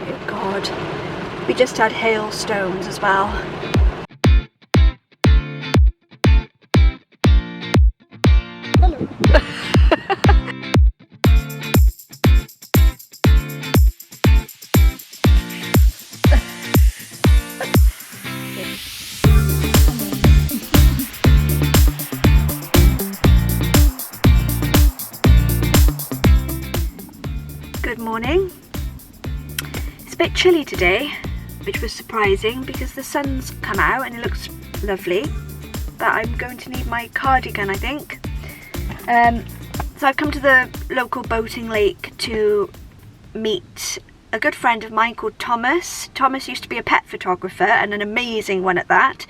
Dear God. We just had hailstones as well. Hello. Good morning. It's a bit chilly today, which was surprising because the sun's come out and it looks lovely, but I'm going to need my cardigan, I think. So I've come to the local boating lake to meet a good friend of mine called Thomas. Thomas used to be a pet photographer, and an amazing one at that,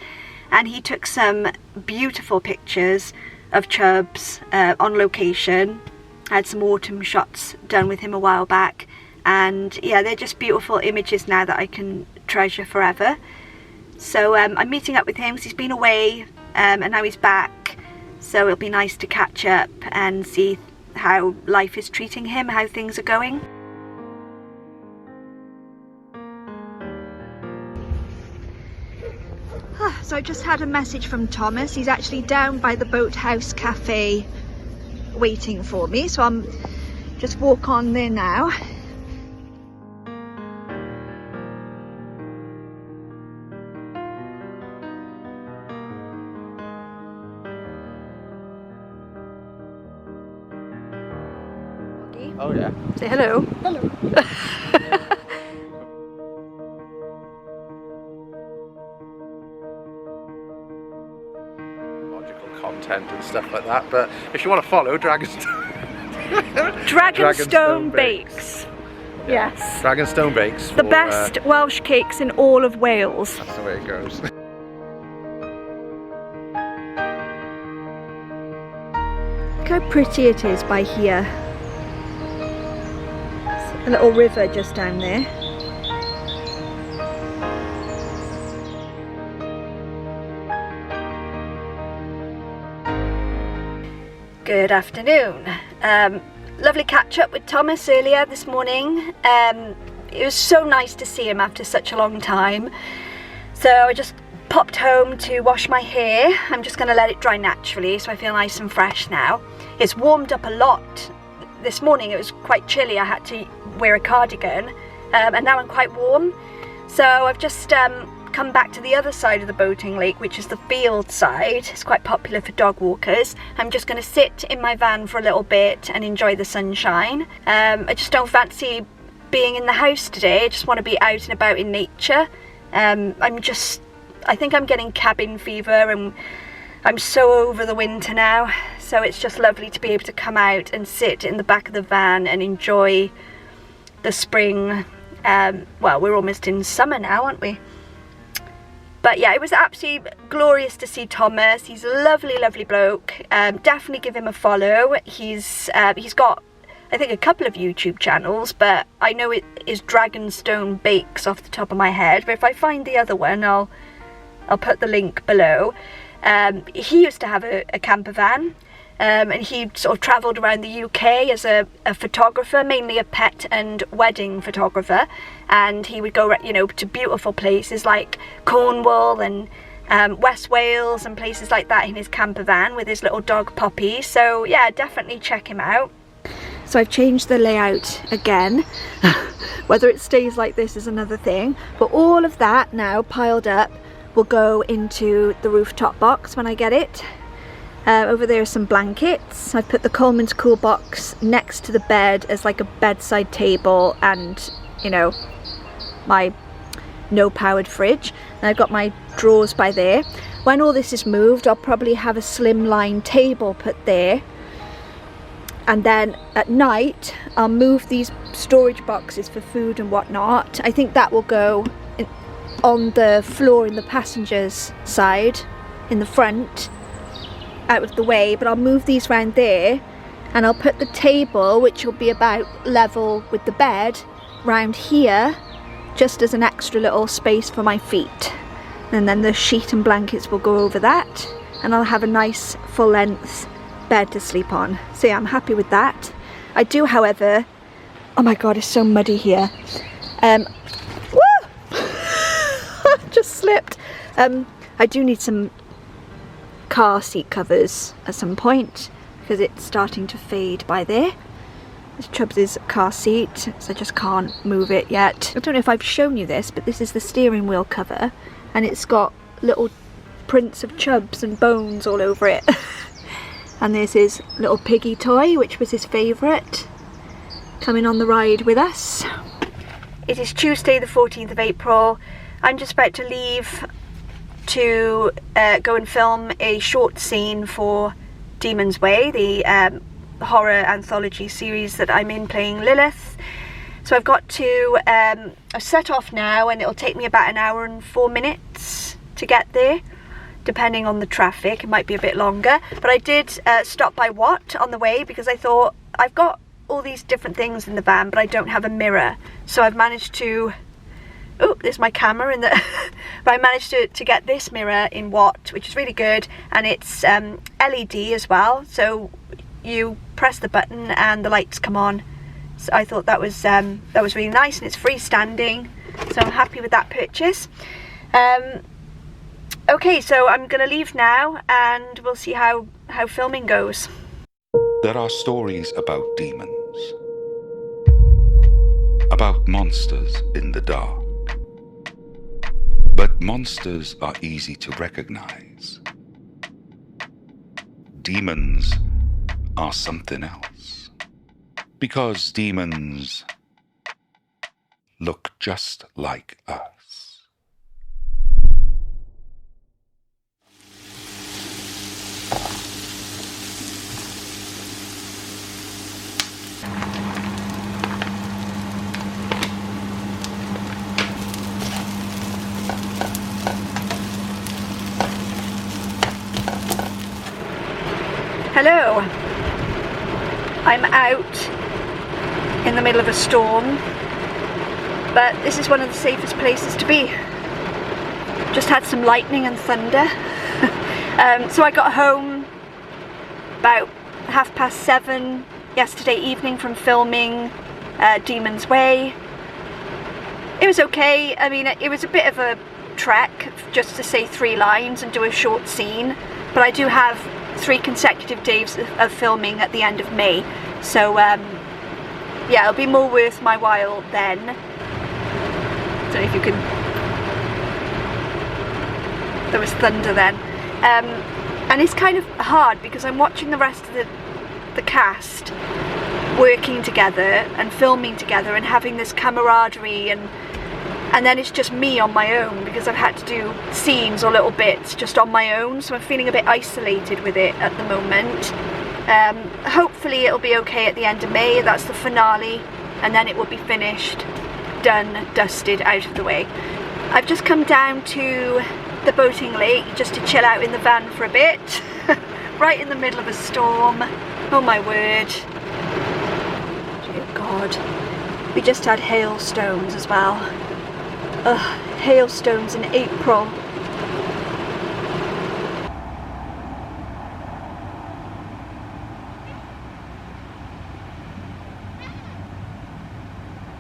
and he took some beautiful pictures of Chubz on location. I had some autumn shots done with him a while back, and yeah, they're just beautiful images now that I can treasure forever. So I'm meeting up with him because he's been away and now he's back, so it'll be nice to catch up and see how life is treating him, how things are going. So I just had a message from Thomas. He's actually down by the Boathouse Cafe waiting for me, so I'm just walk on there now. Oh yeah. Say hello. Hello. Logical content and stuff like that, but if you want to follow Dragonstone Bakes. Yeah. Yes. Dragonstone Bakes. The best Welsh cakes in all of Wales. That's the way it goes. Look how pretty it is by here. A little river just down there. Good afternoon. Lovely catch up with Thomas earlier this morning. It was so nice to see him after such a long time. So I just popped home to wash my hair. I'm just going to let it dry naturally so I feel nice and fresh now. It's warmed up a lot. This morning it was quite chilly, I had to wear a cardigan, and now I'm quite warm. So I've just come back to the other side of the boating lake, which is the field side. It's quite popular for dog walkers. I'm just going to sit in my van for a little bit and enjoy the sunshine. I just don't fancy being in the house today. I just want to be out and about in nature. I think I'm getting cabin fever, and I'm so over the winter now, so it's just lovely to be able to come out and sit in the back of the van and enjoy the spring. Well, we're almost in summer now, aren't we? But yeah, it was absolutely glorious to see Thomas. He's a lovely, lovely bloke. Definitely give him a follow. He's got, I think, a couple of YouTube channels, but I know it is Dragonstone Bakes off the top of my head. But if I find the other one, I'll put the link below. He used to have a camper van, and he sort of travelled around the UK as a photographer, mainly a pet and wedding photographer, and he would go, you know, to beautiful places like Cornwall and West Wales and places like that in his camper van with his little dog Poppy. So yeah, definitely check him out. So I've changed the layout again. Whether it stays like this is another thing, but all of that now piled up will go into the rooftop box when I get it. Over there are some blankets. I put the Coleman's Cool box next to the bed as like a bedside table, and you know, my no powered fridge. And I've got my drawers by there. When all this is moved, I'll probably have a slimline table put there, and then at night I'll move these storage boxes for food and whatnot. I think that will go on the floor in the passenger's side in the front, out of the way, but I'll move these round there, and I'll put the table, which will be about level with the bed, round here, just as an extra little space for my feet. And then the sheet and blankets will go over that, and I'll have a nice full length bed to sleep on. So yeah, I'm happy with that. I do, however, oh my god, it's so muddy here. just slipped. I do need some car seat covers at some point because it's starting to fade by there. This Chubz's car seat, so I just can't move it yet. I don't know if I've shown you this, but this is the steering wheel cover, and it's got little prints of Chubz and bones all over it. And there's his little piggy toy, which was his favourite, coming on the ride with us. It is Tuesday the 14th of April. I'm just about to leave to go and film a short scene for Demon's Way, the horror anthology series that I'm in, playing Lilith. So I've got to I've set off now, and it'll take me about an hour and 4 minutes to get there, depending on the traffic. It might be a bit longer, but I did stop by Watt on the way because I thought I've got all these different things in the van, but I don't have a mirror. So I've managed to, oh, there's my camera in the but I managed to get this mirror in Watt, which is really good, and it's LED as well, so you press the button and the lights come on. So I thought that was really nice, and it's freestanding, so I'm happy with that purchase. Okay, so I'm gonna leave now, and we'll see how filming goes. There are stories about demons, about monsters in the dark. But monsters are easy to recognize. Demons are something else, because demons look just like us. Hello. I'm out in the middle of a storm, but this is one of the safest places to be. Just had some lightning and thunder. So I got home about 7:30 yesterday evening from filming Demon's Way. It was okay. I mean, it was a bit of a trek just to say 3 lines and do a short scene, but I do have 3 consecutive days of filming at the end of May, so yeah, it'll be more worth my while then. Don't know if you can, there was thunder then, and it's kind of hard because I'm watching the rest of the cast working together and filming together and having this camaraderie, and then it's just me on my own because I've had to do scenes or little bits just on my own, so I'm feeling a bit isolated with it at the moment. Hopefully it'll be okay at the end of May, that's the finale, and then it will be finished, done, dusted, out of the way. I've just come down to the boating lake just to chill out in the van for a bit, right in the middle of a storm. Oh my word. Dear God. We just had hailstones as well. Ugh, hailstones in April.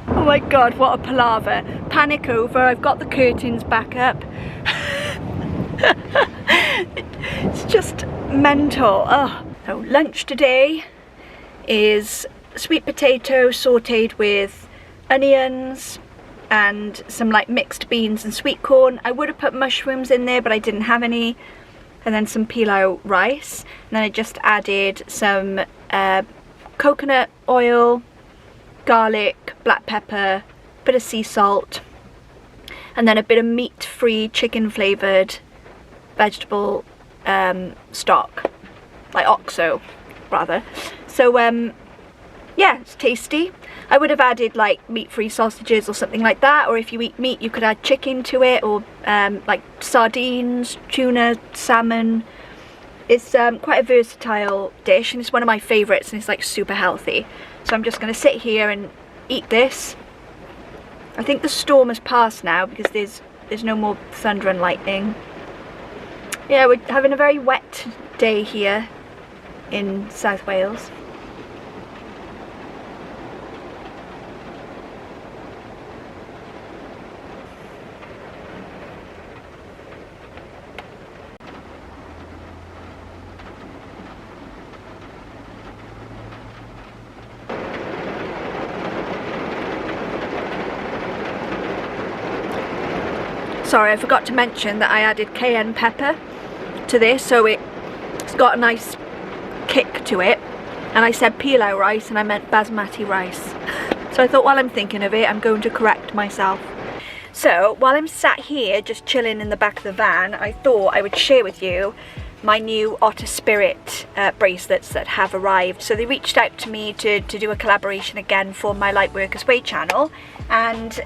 Oh my God, what a palaver. Panic over, I've got the curtains back up. It's just mental. Oh. So lunch today is sweet potato sauteed with onions and some like mixed beans and sweet corn. I would have put mushrooms in there, but I didn't have any. And then some pilau rice. And then I just added some coconut oil, garlic, black pepper, bit of sea salt, and then a bit of meat-free chicken flavoured vegetable stock, like oxo rather. So yeah, it's tasty. I would have added like meat-free sausages or something like that, or if you eat meat you could add chicken to it, or like sardines, tuna, salmon. It's quite a versatile dish, and it's one of my favourites, and it's like super healthy. So I'm just going to sit here and eat this. I think the storm has passed now because there's no more thunder and lightning. Yeah, we're having a very wet day here in South Wales. Sorry, I forgot to mention that I added cayenne pepper to this, so it's got a nice kick to it. And I said pilau rice and I meant basmati rice. So I thought, while I'm thinking of it, I'm going to correct myself. So while I'm sat here just chilling in the back of the van, I thought I would share with you my new Otter Spirit bracelets that have arrived. So they reached out to me to do a collaboration again for my Lightworkers Way channel, and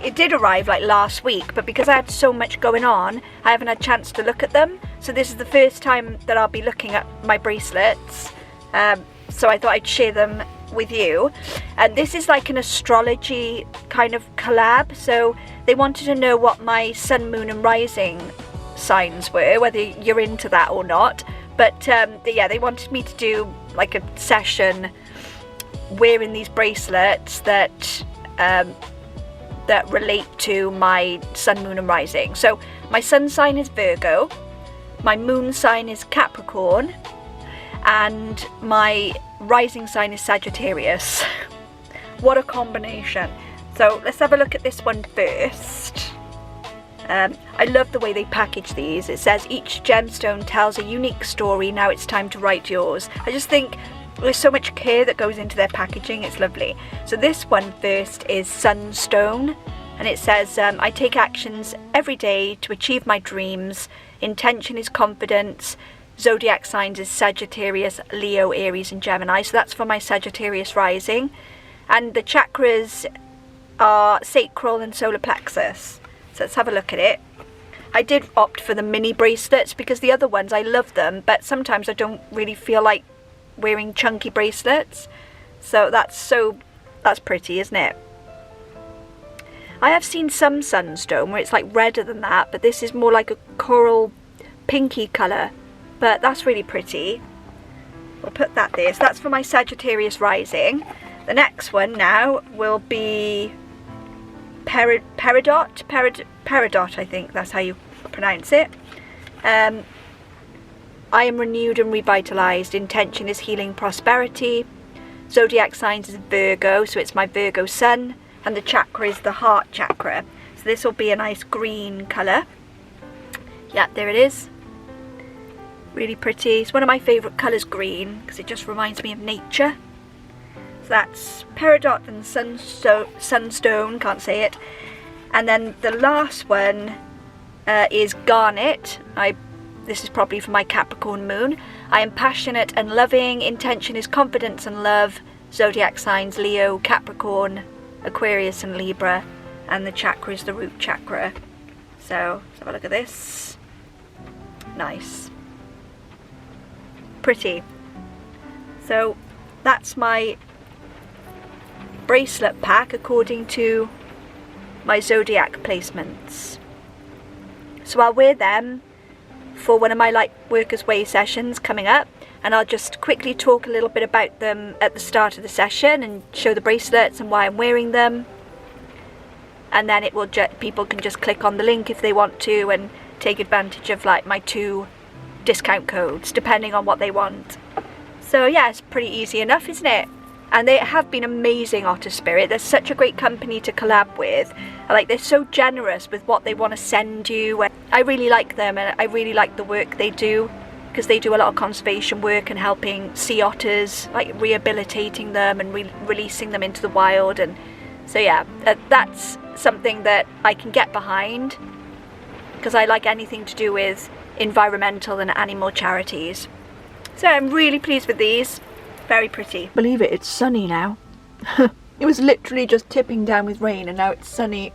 it did arrive like last week, but because I had so much going on, I haven't had a chance to look at them. So this is the first time that I'll be looking at my bracelets, so I thought I'd share them with you. And this is like an astrology kind of collab, so they wanted to know what my sun, moon and rising signs were, whether you're into that or not. But yeah, they wanted me to do like a session wearing these bracelets that that relate to my sun, moon and rising. So my sun sign is Virgo, my moon sign is Capricorn, and my rising sign is Sagittarius. What a combination. So let's have a look at this one first. I love the way they package these. It says each gemstone tells a unique story, now it's time to write yours. I just think there's so much care that goes into their packaging, it's lovely. So this one first is Sunstone, and it says I take actions every day to achieve my dreams, intention is confidence, zodiac signs is Sagittarius, Leo, Aries and Gemini. So that's for my Sagittarius rising. And the chakras are sacral and solar plexus. So let's have a look at it. I did opt for the mini bracelets because the other ones, I love them, but sometimes I don't really feel like wearing chunky bracelets. So that's pretty, isn't it? I have seen some sunstone where it's like redder than that, but this is more like a coral pinky colour. But that's really pretty. We'll put that there. So that's for my Sagittarius rising. The next one now will be Peridot, I think that's how you pronounce it. I am renewed and revitalized. Intention is healing, prosperity. Zodiac signs is Virgo, so it's my Virgo sun, and the chakra is the heart chakra. So this will be a nice green colour. Yeah, there it is. Really pretty. It's one of my favourite colours, green, because it just reminds me of nature. So that's Peridot and Sunstone, can't say it. And then the last one is Garnet. This is probably for my Capricorn moon. I am passionate and loving. Intention is confidence and love. Zodiac signs Leo, Capricorn, Aquarius and Libra. And the chakra is the root chakra. So let's have a look at this. Nice. Pretty. So that's my bracelet pack according to my zodiac placements. So I'll wear them for one of my Lightworkers Way sessions coming up, and I'll just quickly talk a little bit about them at the start of the session and show the bracelets and why I'm wearing them, and then it will people can just click on the link if they want to and take advantage of like my 2 discount codes depending on what they want. So yeah, it's pretty easy enough, isn't it? And they have been amazing, Otter Spirit. They're such a great company to collab with. Like, they're so generous with what they want to send you. I really like them, and I really like the work they do, because they do a lot of conservation work and helping sea otters, like rehabilitating them and releasing them into the wild. And so yeah, that's something that I can get behind, because I like anything to do with environmental and animal charities. So I'm really pleased with these. Very pretty. Believe it, it's sunny now. It was literally just tipping down with rain and now it's sunny.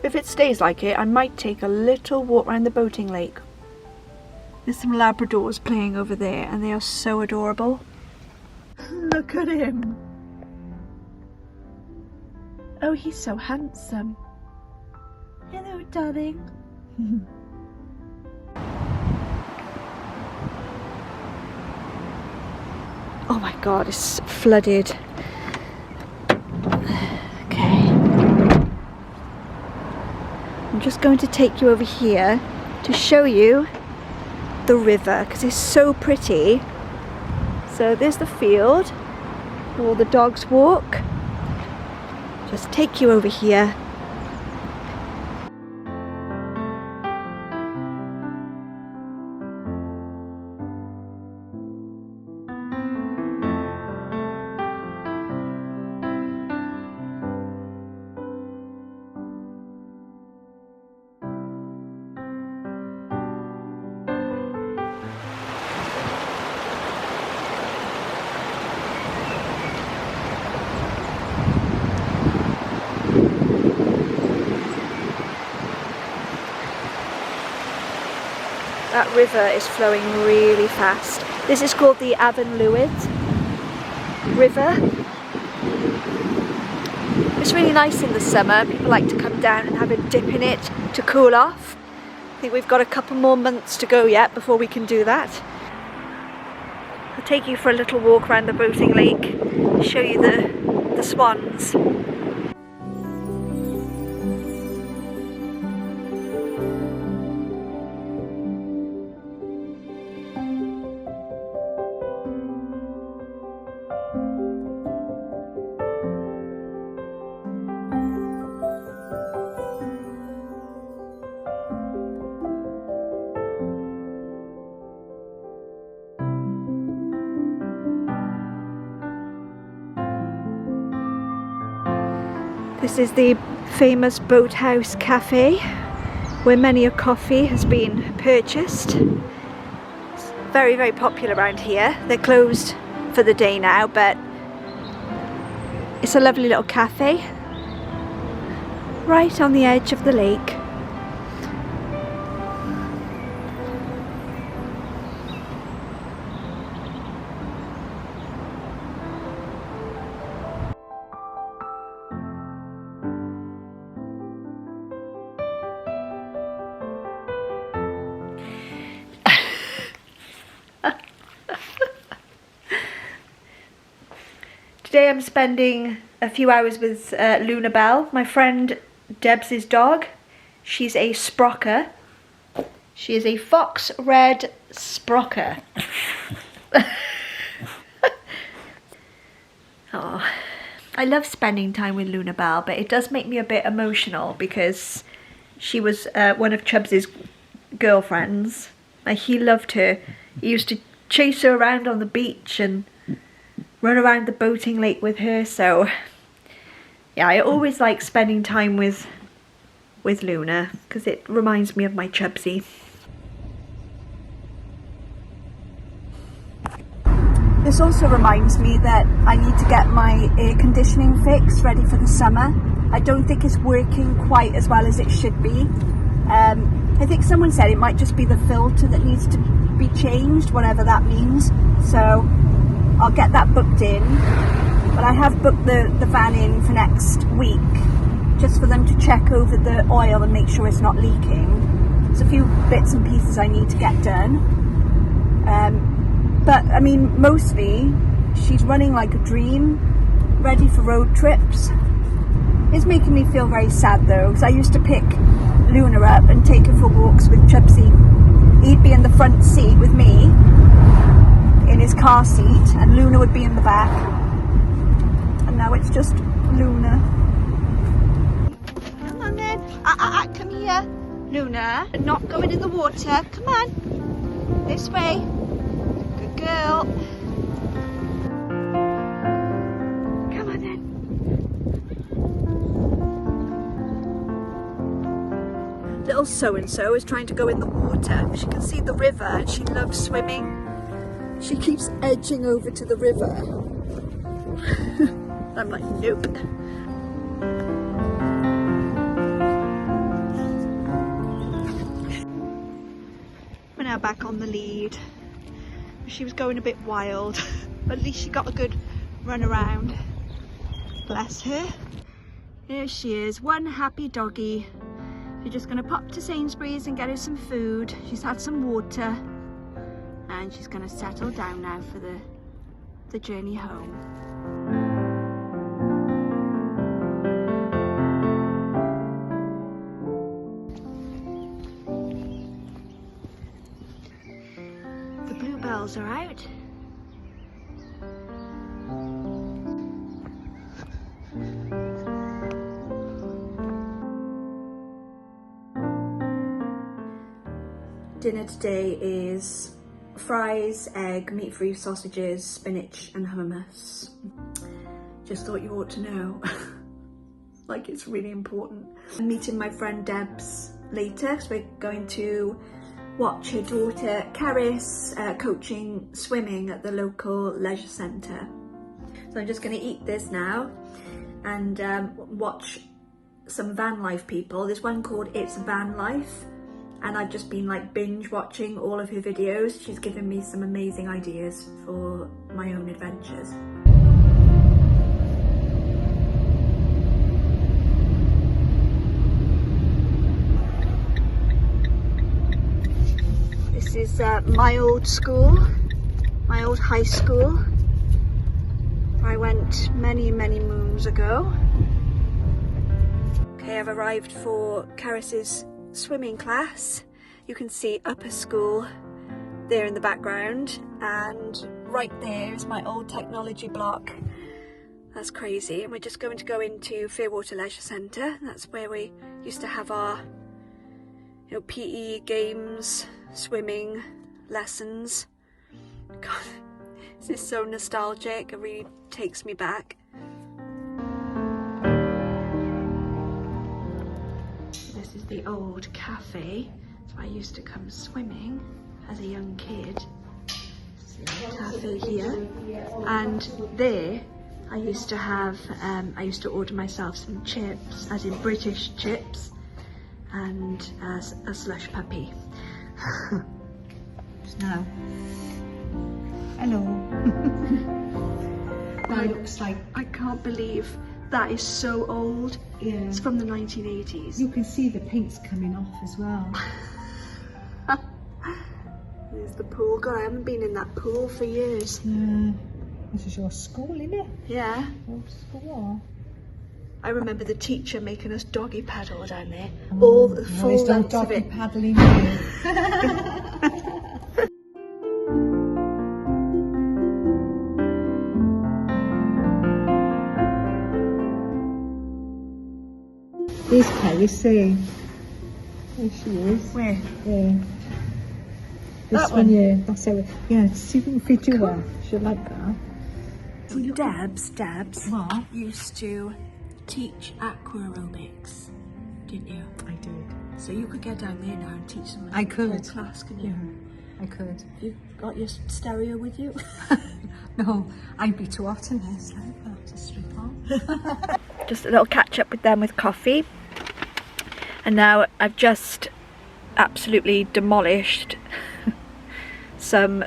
If it stays like it, I might take a little walk around the boating lake. There's some Labradors playing over there and they are so adorable. Look at him. Oh, he's so handsome. Hello, darling. Oh my god, it's flooded. Okay. I'm just going to take you over here to show you the river, because it's so pretty. So there's the field where all the dogs walk. Just take you over here. That river is flowing really fast. This is called the Avon Lwyd River. It's really nice in the summer. People like to come down and have a dip in it to cool off. I think we've got a couple more months to go yet before we can do that. I'll take you for a little walk around the boating lake, show you the swans. This is the famous Boathouse Cafe, where many a coffee has been purchased. It's very, very popular around here. They're closed for the day now, but it's a lovely little cafe right on the edge of the lake. Today I'm spending a few hours with Luna Bell, my friend Debs' dog. She's a sprocker. She is a fox red sprocker. Oh, I love spending time with Luna Bell, but it does make me a bit emotional because she was one of Chubz's girlfriends. Like, he loved her. He used to chase her around on the beach and run around the boating lake with her, so yeah, I always like spending time with Luna because it reminds me of my Chubsy. This also reminds me that I need to get my air conditioning fixed, ready for the summer. I don't think it's working quite as well as it should be. I think someone said it might just be the filter that needs to be changed, whatever that means, so I'll get that booked in. But I have booked the van in for next week, just for them to check over the oil and make sure it's not leaking. There's a few bits and pieces I need to get done. But I mean, mostly she's running like a dream, ready for road trips. It's making me feel very sad though, because I used to pick Luna up and take her for walks with Chubsy. He'd be in the front seat with me, in his car seat, and Luna would be in the back. And now it's just Luna. Come on then. Come here. Luna, not going in the water. Come on. This way. Good girl. Come on then. Little so-and-so is trying to go in the water. She can see the river and she loves swimming. She keeps edging over to the river. I'm like, nope. We're now back on the lead. She was going a bit wild, but at least she got a good run around. Bless her. Here she is, one happy doggy. She's just going to pop to Sainsbury's and get her some food. She's had some water. And she's going to settle down now for the journey home. The bluebells are out. Dinner today is fries, egg, meat-free sausages, spinach and hummus. Just thought you ought to know. Like, it's really important. I'm meeting my friend Debs later, so we're going to watch her daughter Caris coaching swimming at the local leisure centre. So I'm just going to eat this now and watch some van life people. There's one called It's Van Life, and I've just been like binge watching all of her videos. She's given me some amazing ideas for my own adventures. This is my old school, my old high school. I went many moons ago. Okay, I've arrived for Karis's swimming class. You can see upper school there in the background, and right there is my old technology block. That's crazy. And we're just going to go into Fairwater Leisure Centre. That's where we used to have our, you know, PE games, swimming lessons. God, this is so nostalgic. It really takes me back. This is the old cafe. So I used to come swimming as a young kid. Cafe here, and there I used to have I used to order myself some chips, as in British chips, and a slush puppy. Now, hello. That looks like, I can't believe that is so old. yeah. It's from the 1980s. You can see the paint's coming off as well. There's the pool. God, I haven't been in that pool for years. This is your school, isn't it? Yeah. Your school. I remember the teacher making us doggy paddle down there. All the full There's no length of doggy it. paddling here. Here's Karis, see? There she is. Where? Yeah. This That one, one? yeah. That's how yeah, see if we can fit you well. She'll like that. Debs What? used to teach aqua aerobics, didn't you? I did. So you could get down there now and teach them. I could. Whole class, can you? I could. You got your stereo with you? No, I'd be too hot in this. I'll have to strip on. Just a little catch up with them with coffee. And now I've just absolutely demolished some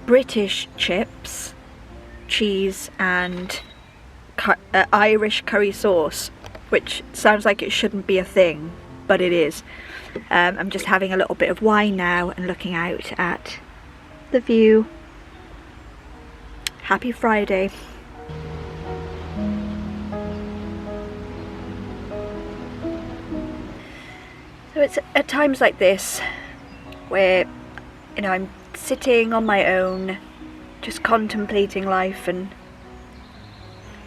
British chips, cheese and Irish curry sauce, which sounds like it shouldn't be a thing, but it is. I'm just having a little bit of wine now and looking out at the view. Happy Friday. So it's at times like this where, you know, I'm sitting on my own, just contemplating life and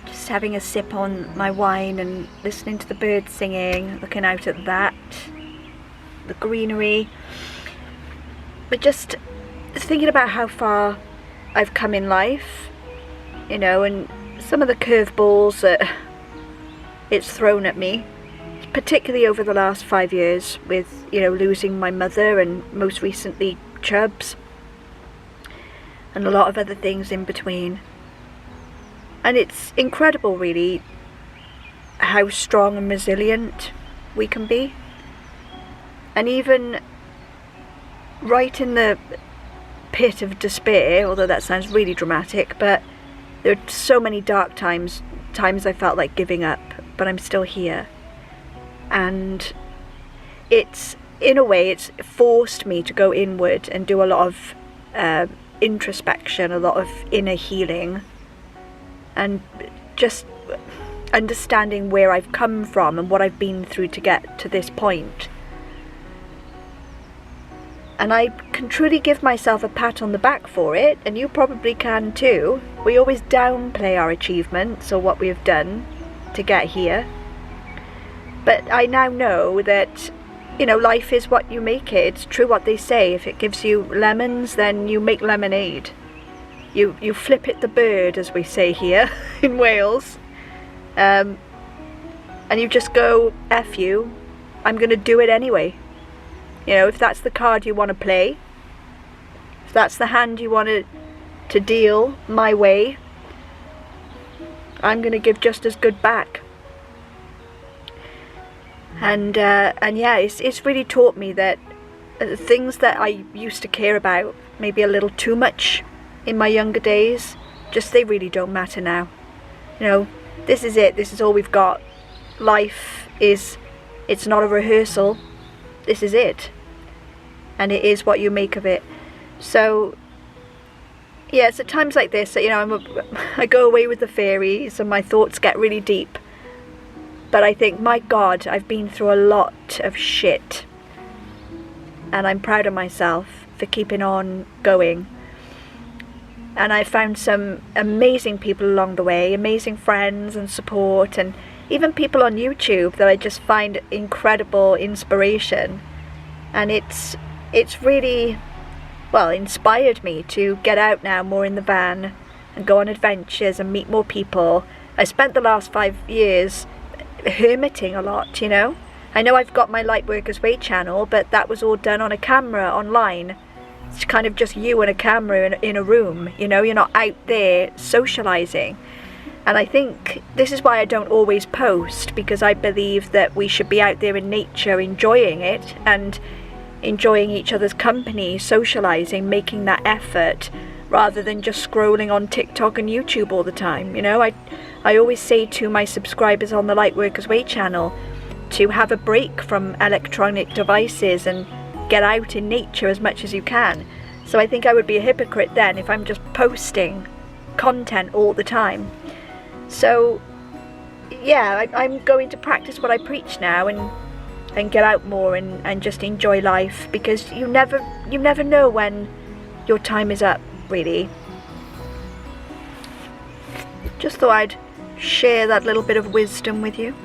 just having a sip on my wine and listening to the birds singing, looking out at that, the greenery, but just thinking about how far I've come in life, you know, and some of the curveballs that it's thrown at me, particularly over the last 5 years with, you know, losing my mother and most recently Chubz and a lot of other things in between. And it's incredible really how strong and resilient we can be. And even right in the pit of despair, although that sounds really dramatic, but there are so many dark times I felt like giving up, but I'm still here. And it's, in a way, it's forced me to go inward and do a lot of introspection, a lot of inner healing, and just understanding where I've come from and what I've been through to get to this point. And I can truly give myself a pat on the back for it, and you probably can too. We always downplay our achievements or what we have done to get here. But I now know that, you know, life is what you make it. It's true what they say. If it gives you lemons, then you make lemonade. You flip it the bird, as we say here in Wales. And you just go, F you, I'm going to do it anyway. You know, if that's the card you want to play, if that's the hand you want to deal my way, I'm going to give just as good back. And yeah, it's really taught me that things that I used to care about maybe a little too much in my younger days, they really don't matter now. You know, this is it, this is all we've got. Life is, it's not a rehearsal, this is it. And it is what you make of it. So, yeah, it's at times like this that, you know, I go away with the fairies and my thoughts get really deep. But I think, my God, I've been through a lot of shit. And I'm proud of myself for keeping on going. And I found some amazing people along the way, amazing friends and support, and even people on YouTube that I just find incredible inspiration. And it's really, well, inspired me to get out now more in the van and go on adventures and meet more people. I spent the last 5 years hermiting a lot, you know. I know I've got my Lightworkers Way channel, but that was all done on a camera online. It's kind of just you and a camera in a room, you know, you're not out there socializing. And I think this is why I don't always post, because I believe that we should be out there in nature enjoying it and enjoying each other's company, socializing, making that effort, rather than just scrolling on TikTok and YouTube all the time. You know, I always say to my subscribers on the Lightworkers Way channel to have a break from electronic devices and get out in nature as much as you can. So I think I would be a hypocrite then if I'm just posting content all the time. So yeah, I'm going to practice what I preach now and get out more and just enjoy life, because you never know when your time is up, really. Just thought I'd share that little bit of wisdom with you.